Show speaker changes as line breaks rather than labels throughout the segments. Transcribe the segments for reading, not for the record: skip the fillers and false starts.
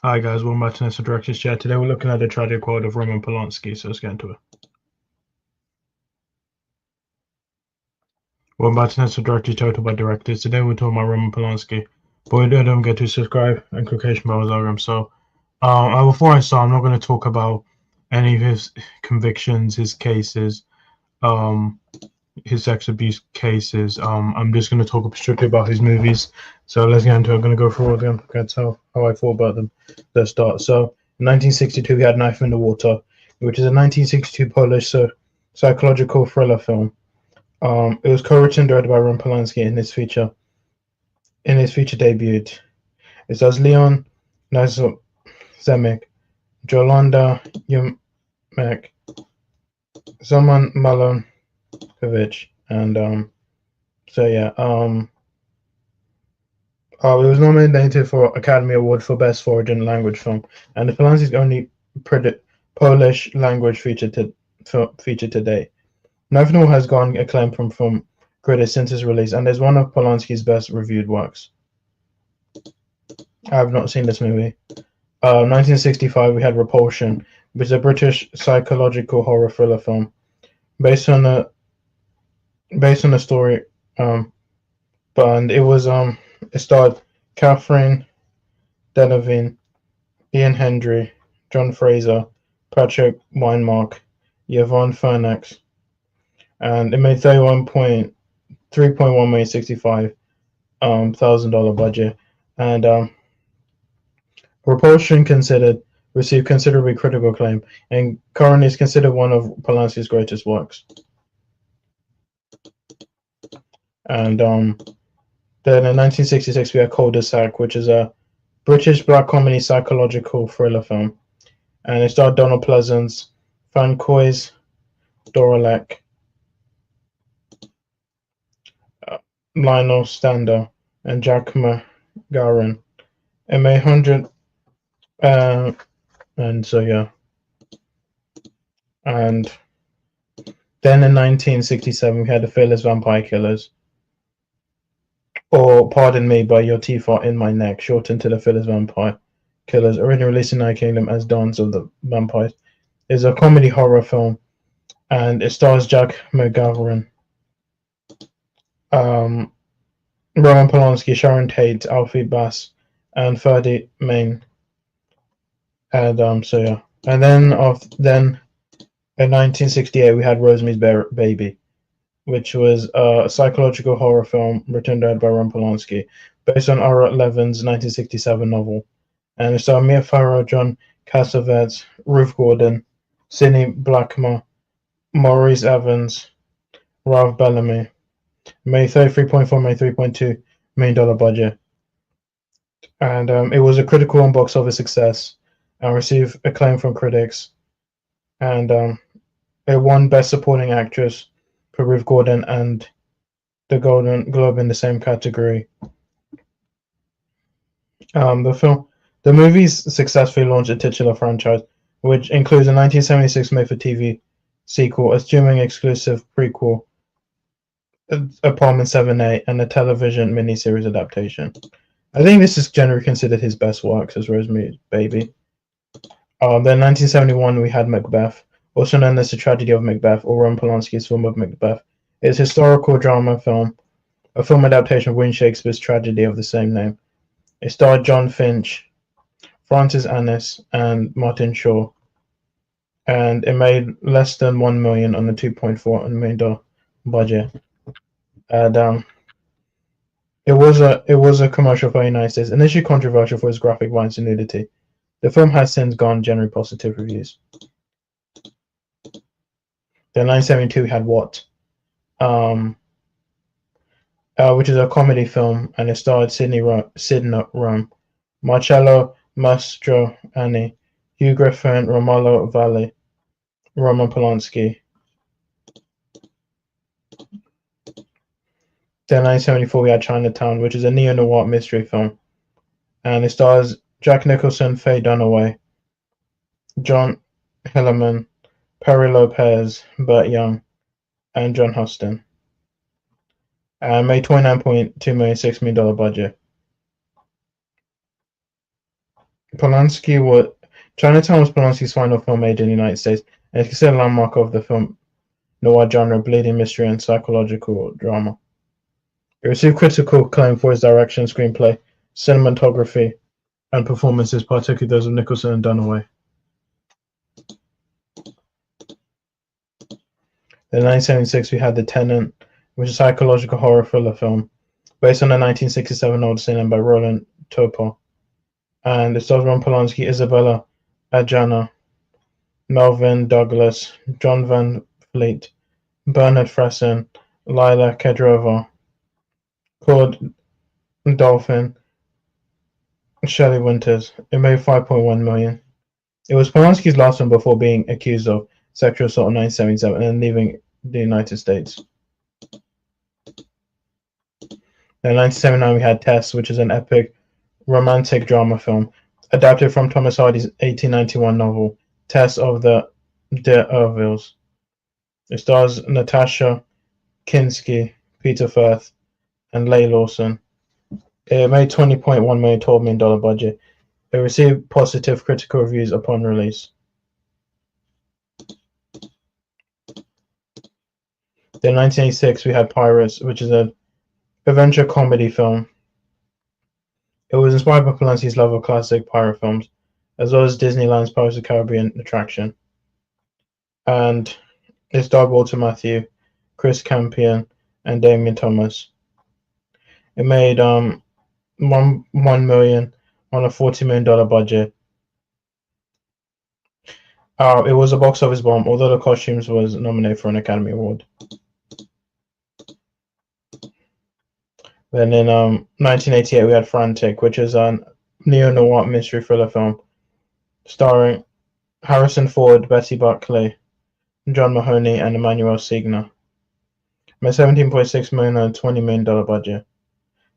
Hi guys, welcome back to Nessa Director's Chat. Today we're looking at the tragic world of Roman Polanski, so let's get into it. Welcome back to Nessa Director's Chat by Directors. Today we're talking about Roman Polanski. But don't forget to subscribe and click bell algorithm. So, before I start, I'm not going to talk about any of his convictions, his cases, um, his sex abuse cases. I'm just going to talk strictly about his movies. So let's get into it. I'm going to go through all of them. That's how I thought about them. Let's start. So in 1962, we had Knife in the Water, which is a 1962 Polish psychological thriller film. It was co-written and directed by Roman Polanski in his feature debut. It stars Leon Zemek, Jolanda Yumek, Zaman Malonkovich, and it was nominated for Academy Award for Best Foreign Language Film, and the Polanski's only Polish language feature to date. Knife has gotten acclaim from film critics since its release, and is one of Polanski's best reviewed works. I have not seen this movie. 1965, we had Repulsion, which is a British psychological horror thriller film based on a story. But it starred Catherine Deneuve, Ian Hendry, John Fraser, Patrick Weinmark, Yvonne Fernex, and it made 3.1 million $65,000 budget, and Repulsion received considerably critical acclaim, and currently is considered one of Polanski's greatest works. And then in 1966 we had Cul-de-sac, which is a British black comedy psychological thriller film, and it starred Donald Pleasence, Francois Dorelec, Lionel Stander, and Jack McGarren. It made 100, and so yeah. And then in 1967 we had The Fearless Vampire Killers, or Pardon Me, But Your Teeth Are in My Neck, shortened to The Fearless Vampire Killers, originally released in the United Kingdom as Dance of the Vampires. It's a comedy horror film, and it stars Jack McGavran, Roman Polanski, Sharon Tate, Alfie Bass, and Ferdy Main. And And then in 1968 we had Rosemary's Baby, which was a psychological horror film written and directed by Roman Polanski, based on Ira Levin's 1967 novel. And it starred Mia Farrow, John Cassavetes, Ruth Gordon, Sidney Blackmer, Maurice Evans, Ralph Bellamy. Made $33.4 million, $3.2 million budget. And it was a critical and box office success and received acclaim from critics. And it won Best Supporting Actress for Ruth Gordon and the Golden Globe in the same category. The movies successfully launched a titular franchise, which includes a 1976 made-for-TV sequel, a streaming exclusive prequel, Apartment 7A, and a television miniseries adaptation. I think this is generally considered his best works as Rosemary's Baby. Then 1971 we had Macbeth, also known as The Tragedy of Macbeth, or Roman Polanski's film of Macbeth. It's a historical drama film, a film adaptation of William Shakespeare's tragedy of the same name. It starred John Finch, Francis Annis, and Martin Shaw, and it made less than $1 million on a $2.4 million budget. And it was a commercial for the United States, initially controversial for its graphic violence and nudity. The film has since gone generally positive reviews. Then 1972 we had What, which is a comedy film, and it starred Sidney Rome, Marcello Mastroianni, Hugh Griffin, Romulo Valli, Roman Polanski. Then 1974 we had Chinatown, which is a neo-noir mystery film, and it stars Jack Nicholson, Faye Dunaway, John Hillerman, Perry Lopez, Burt Young, and John Huston. And made $29.2 million, $6 million budget. Polanski was Chinatown was Polanski's final film made in the United States, and is considered a landmark of the film noir genre, bleeding mystery and psychological drama. It received critical acclaim for its direction, screenplay, cinematography, and performances, particularly those of Nicholson and Dunaway. In 1976, we had The Tenant, which is a psychological horror thriller film based on the 1967 novel cinema by Roland Topol, and it stars Ron Polanski, Isabella Adjana, Melvyn Douglas, John Van Fleet, Bernard Fresen, Lila Kedrova, Claude Dolphin, Shelley Winters. It made $5.1 million. It was Polanski's last film before being accused of sexual assault in 1977 and leaving the United States. In 1979, we had Tess, which is an epic romantic drama film adapted from Thomas Hardy's 1891 novel Tess of the D'Urvilles. It stars Natasha Kinski, Peter Firth, and Leigh Lawson. It made $20.1 million, $12 million budget. It received positive critical reviews upon release. Then in 1986, we had Pirates, which is an adventure comedy film. It was inspired by Polanski's love of classic pirate films, as well as Disneyland's Pirates of the Caribbean attraction. And it starred Walter Matthau, Chris Campion, and Damien Thomas. It made $1 million on a $40 million budget. It was a box office bomb, although the costumes was nominated for an Academy Award. Then in 1988, we had Frantic, which is a neo-noir mystery thriller film starring Harrison Ford, Betty Buckley, John Mahoney, and Emmanuel Signer. Made $17.6 million on a $20 million budget.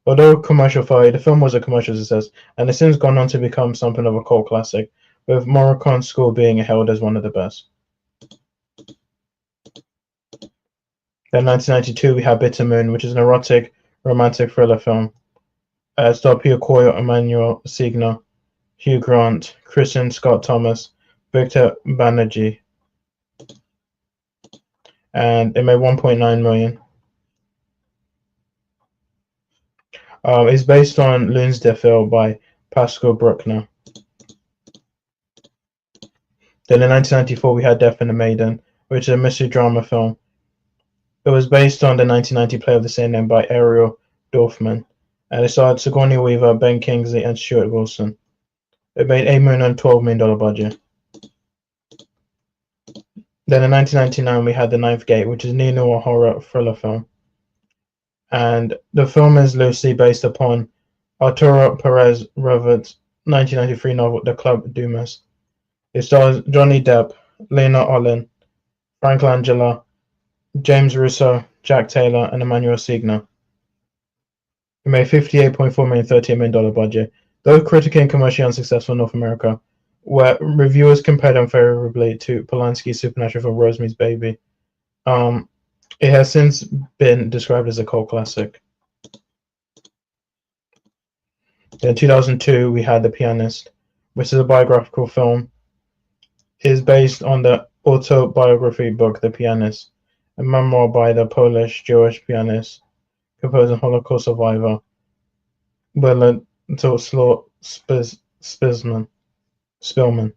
Although commercial failure, the film was a commercial success, and has since gone on to become something of a cult classic, with Morricone School being hailed as one of the best. Then in 1992, we had Bitter Moon, which is an erotic romantic thriller film. Starred Peter Coyle, Emmanuel Signer, Hugh Grant, Christian Scott Thomas, Victor Banerjee, and it made $1.9 million. It's based on Lunsdale by Pascal Bruckner. Then in 1994, we had Death and the Maiden, which is a mystery drama film. It was based on the 1990 play of the same name by Ariel Dorfman, and it starred Sigourney Weaver, Ben Kingsley, and Stuart Wilson. It made $8 million on a $12 million budget. Then in 1999, we had The Ninth Gate, which is a neo-noir horror thriller film. And the film is loosely based upon Arturo Perez Revert's 1993 novel, The Club Dumas. It stars Johnny Depp, Lena Olin, Frank Langella, James Russo, Jack Taylor, and Emmanuel Signer. It made $58.4 million, $38 million budget. Though critically and commercially unsuccessful in North America, where reviewers compared unfavorably to Polanski's supernatural film Rosemary's Baby, it has since been described as a cult classic. In 2002, we had The Pianist, which is a biographical film. It is based on the autobiography book The Pianist, a memoir by the Polish-Jewish pianist, composer, and Holocaust survivor Willard Spillman.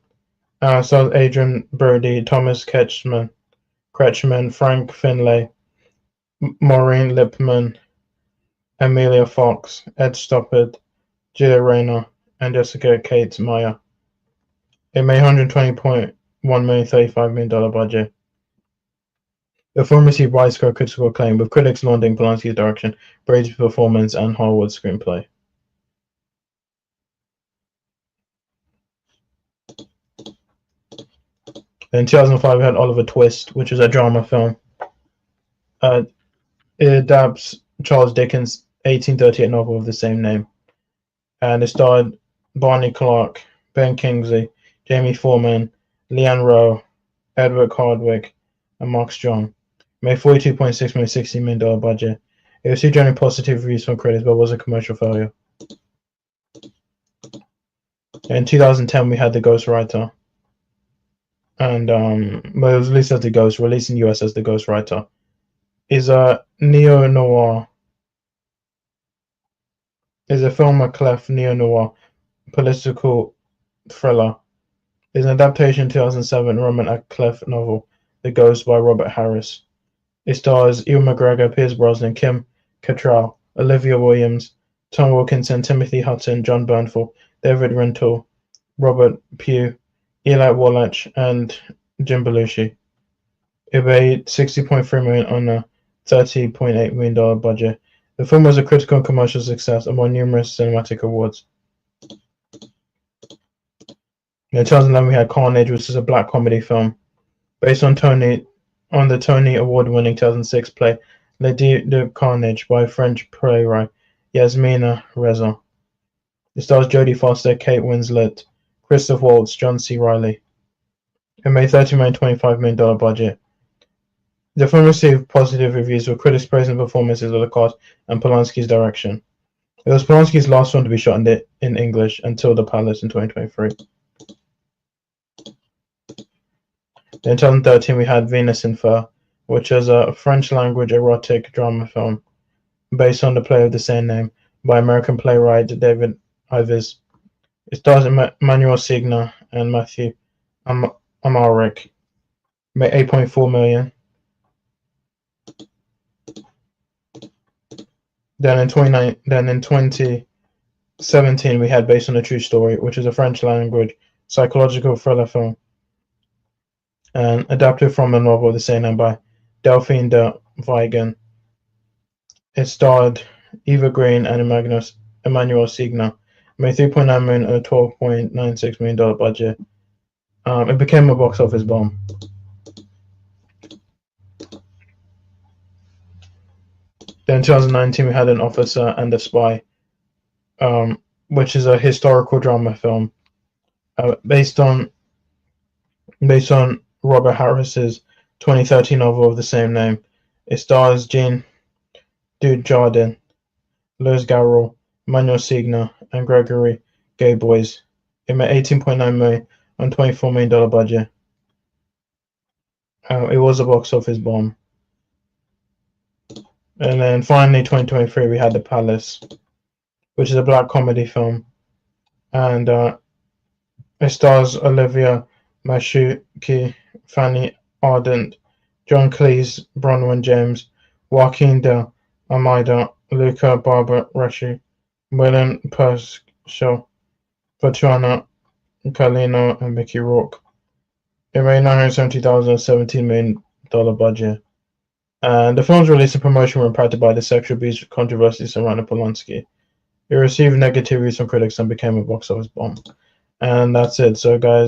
Stars Adrian Brody, Thomas Kretschmann, Frank Finlay, Maureen Lipman, Amelia Fox, Ed Stoppard, Julia Rayner, and Jessica Kate Meyer. It made $120.1 million, $35 million budget. The film received widespread critical acclaim, with critics lauding Polanski's direction, Brady's performance, and Harwood's screenplay. In 2005, we had Oliver Twist, which was a drama film. It adapts Charles Dickens' 1838 novel of the same name, and it starred Barney Clark, Ben Kingsley, Jamie Foreman, Leanne Rowe, Edward Hardwick, and Mark Strong. It made $42.6 million, $60 million budget. It received generally positive reviews from critics, but was a commercial failure. In 2010, we had The Ghostwriter, and well, it was released as The Ghost, released in US as The Ghostwriter. Is a neo-noir. Is a film of clef neo-noir political thriller. Is an adaptation 2007 Roman clef novel The Ghost by Robert Harris. It stars Ewan McGregor, Pierce Brosnan, Kim Cattrall, Olivia Williams, Tom Wilkinson, Timothy Hutton, John Bernthal, David Rintoul, Robert Pugh, Eli Wallach, and Jim Belushi. It made $60.3 million on a $30.8 million budget. The film was a critical and commercial success and won numerous cinematic awards. In 2011, we had Carnage, which is a black comedy film based on the Tony Award-winning 2006 play Lady de Carnage by French playwright Yasmina Reza. It stars Jodie Foster, Kate Winslet, Christoph Waltz, John C. Reilly. It made $25 million budget. The film received positive reviews, with critics praising the performances of the cast and Polanski's direction. It was Polanski's last film to be shot in English until The Palace in 2023. In 2013, we had Venus in Fur, which is a French-language erotic drama film based on the play of the same name by American playwright David Ives. It stars Manuel Signa and Matthew Amalric. Made $8.4 million. Then in 2017, we had Based on a True Story, which is a French-language psychological thriller film and adapted from a novel of the same name by Delphine de Vigan. It starred Eva Green and Emmanuel Signa. Made $3.9 million on a $12.96 million budget. It became a box office bomb. Then in 2019, we had An Officer and a Spy, which is a historical drama film based on Robert Harris's 2013 novel of the same name. It stars Jean Dujardin, Louis Garrel, Manuel Signa, and Gregory Gayboys. It made $18.9 million on a $24 million budget. It was a box office bomb. And then finally, 2023, we had The Palace, which is a black comedy film, and it stars Olivia Mashuki, Fanny Ardant, John Cleese, Bronwyn James, Joaquin de Almeida, Luca Barbareschi, William Pershall, Fatuana Carlino, and Mickey Rourke. It made $970,000, $17 million budget. And the film's release and promotion were impacted by the sexual abuse controversy surrounding Polanski. It received negative reviews from critics and became a box office bomb. And that's it. So, guys,